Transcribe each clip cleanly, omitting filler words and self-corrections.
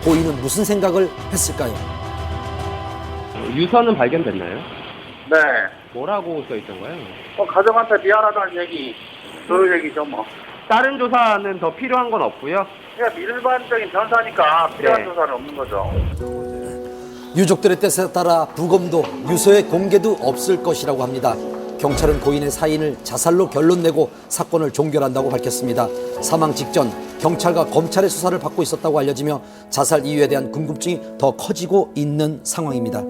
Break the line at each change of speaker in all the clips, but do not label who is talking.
고인은 무슨 생각을 했을까요?
유서는 발견됐나요?
네.
뭐라고 써 있던가요?
가족한테 미안하다는 얘기, 그 얘기죠, 뭐.
다른 조사는 더 필요한 건 없고요.
그냥 일반적인 변사니까 필요한
네.
조사는 없는 거죠.
유족들의 뜻에 따라 부검도 유서의 공개도 없을 것이라고 합니다. 경찰은 고인의 사인을 자살로 결론 내고 사건을 종결한다고 밝혔습니다. 사망 직전 경찰과 검찰의 수사를 받고 있었다고 알려지며 자살 이유에 대한 궁금증이 더 커지고 있는 상황입니다.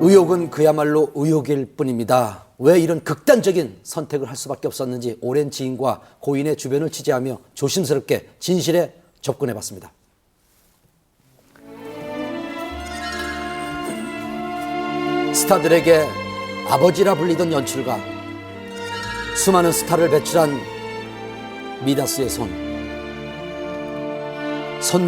의혹은 그야말로 의혹일 뿐입니다. 왜 이런 극단적인 선택을 할 수밖에 없었는지 오랜 지인과 고인의 주변을 취재하며 조심스럽게 진실에 접근해봤습니다. 스타들에게 아버지라 불리던 연출가, 수많은 스타를 배출한 미다스의 손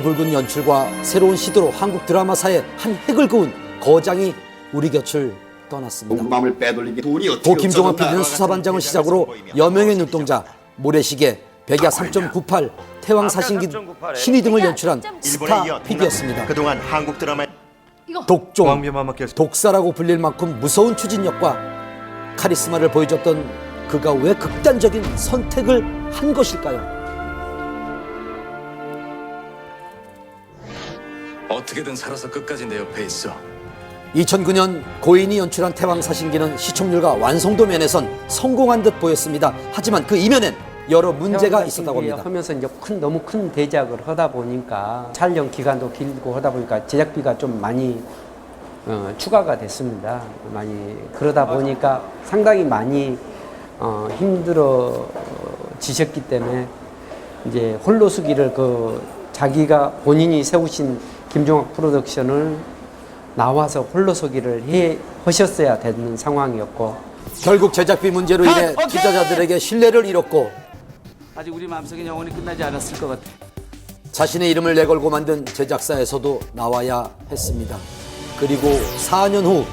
굵은 연출과 새로운 시도로 한국 드라마사의 한 획을 그은 거장이 우리 곁을 떠났습니다.
마음을 빼돌리기 돈이 어떻게
고 김종학 PD는 수사반장을 시작으로 여명의 눈동자, 모래시계, 백야 3.98, 태왕 사신기, 신이 등을 연출한 스타 PD였습니다.
그동안 한국 드라마의
독종, 독사라고 불릴 만큼 무서운 추진력과 카리스마를 보여줬던 그가 왜 극단적인 선택을 한 것일까요?
어떻게든 살아서 끝까지 내 옆에 있어.
2009년 고인이 연출한 태왕 사신기는 시청률과 완성도 면에선 성공한 듯 보였습니다. 하지만 그 이면엔 여러 문제가 있었다고 합니다.
하면서 이제 너무 큰 대작을 하다 보니까 촬영 기간도 길고 하다 보니까 제작비가 좀 많이 추가가 됐습니다. 많이 그러다 보니까 상당히 많이 힘들어지셨기 때문에 이제 홀로서기를 자기가 본인이 세우신 김종학 프로덕션을 나와서 홀로서기를 하셨어야 되는 상황이었고,
결국 제작비 문제로 인해 투자자들에게 신뢰를 잃었고
아직 우리 마음속에 영원히 끝나지 않았을 것 같아.
자신의 이름을 내걸고 만든 제작사에서도 나와야 했습니다. 그리고 4년 후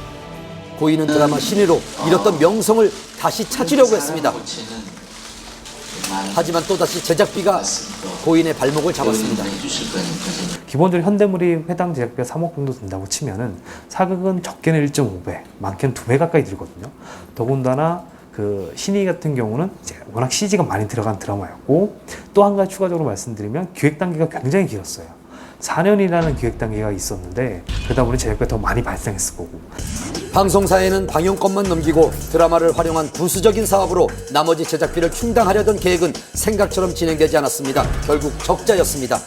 고인은 드라마 신의로 잃었던 명성을 다시 찾으려고 했습니다. 하지만 또다시 제작비가 고인의 발목을 잡았습니다.
기본적으로 현대물이 해당 제작비가 3억 정도 든다고 치면은 사극은 적게는 1.5배, 많게는 2배 가까이 들거든요. 더군다나 그 신의 같은 경우는 이제 워낙 CG가 많이 들어간 드라마였고, 또 한 가지 추가적으로 말씀드리면 기획 단계가 굉장히 길었어요. 4년이라는 기획 단계가 있었는데 그러다 보니 제작비가 더 많이 발생했을 거고.
방송사에는 방영권만 넘기고 드라마를 활용한 부수적인 사업으로 나머지 제작비를 충당하려던 계획은 생각처럼 진행되지 않았습니다. 결국 적자였습니다.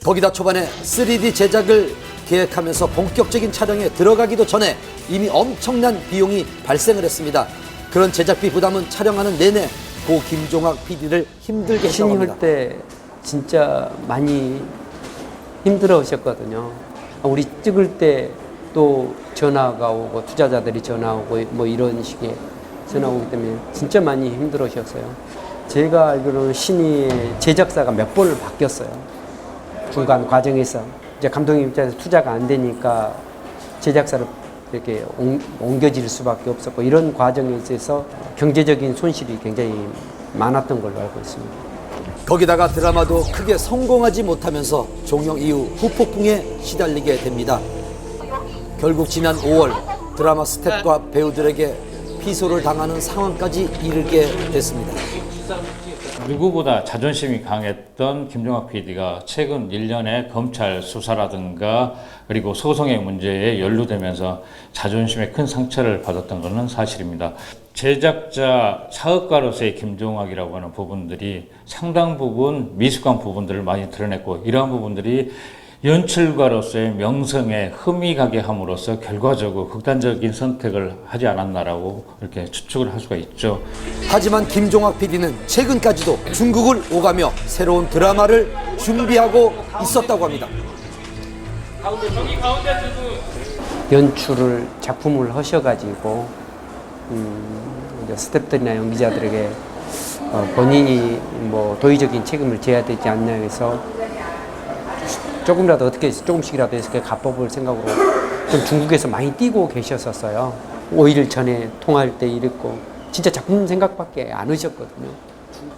거기다 초반에 3D 제작을 계획하면서 본격적인 촬영에 들어가기도 전에 이미 엄청난 비용이 발생을 했습니다. 그런 제작비 부담은 촬영하는 내내 고 김종학 PD를 힘들게 했다고 합니다.
신입할 때 진짜 많이 힘들어 하셨거든요. 우리 찍을 때 또 전화가 오고 투자자들이 전화 오고 뭐 이런 식의 전화 오기 때문에 진짜 많이 힘들어 하셨어요. 제가 알기로는 신이 제작사가 몇 번을 바뀌었어요. 중간 과정에서 이제 감독님 입장에서 투자가 안 되니까 제작사를 이렇게 옮겨질 수밖에 없었고, 이런 과정에 있어서 경제적인 손실이 굉장히 많았던 걸로 알고 있습니다.
거기다가 드라마도 크게 성공하지 못하면서 종영 이후 후폭풍에 시달리게 됩니다. 결국 지난 5월 드라마 스태프와 배우들에게 피소를 당하는 상황까지 이르게 됐습니다.
누구보다 자존심이 강했던 김종학 PD가 최근 1년의 검찰 수사라든가 그리고 소송의 문제에 연루되면서 자존심에 큰 상처를 받았던 것은 사실입니다. 제작자 사업가로서의 김종학이라고 하는 부분들이 상당 부분 미숙한 부분들을 많이 드러냈고, 이러한 부분들이 연출가로서의 명성에 흠이 가게 함으로써 결과적으로 극단적인 선택을 하지 않았나라고 이렇게 추측을 할 수가 있죠.
하지만 김종학 PD는 최근까지도 중국을 오가며 새로운 드라마를 준비하고 있었다고 합니다.
연출을 작품을 하셔가지고 스태프들이나 연기자들에게 본인이 뭐 도의적인 책임을 져야 되지 않나 해서 조금이라도 어떻게 조금씩이라도 해서 갚아볼 생각으로 좀 중국에서 많이 뛰고 계셨었어요. 5일 전에 통화할 때 이랬고 진짜 작품 생각밖에 안 하셨거든요.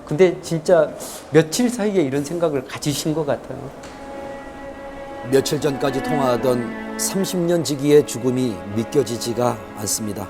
근데 진짜 며칠 사이에 이런 생각을 가지신 것 같아요.
며칠 전까지 통화하던 30년 지기의 죽음이 믿겨지지가 않습니다.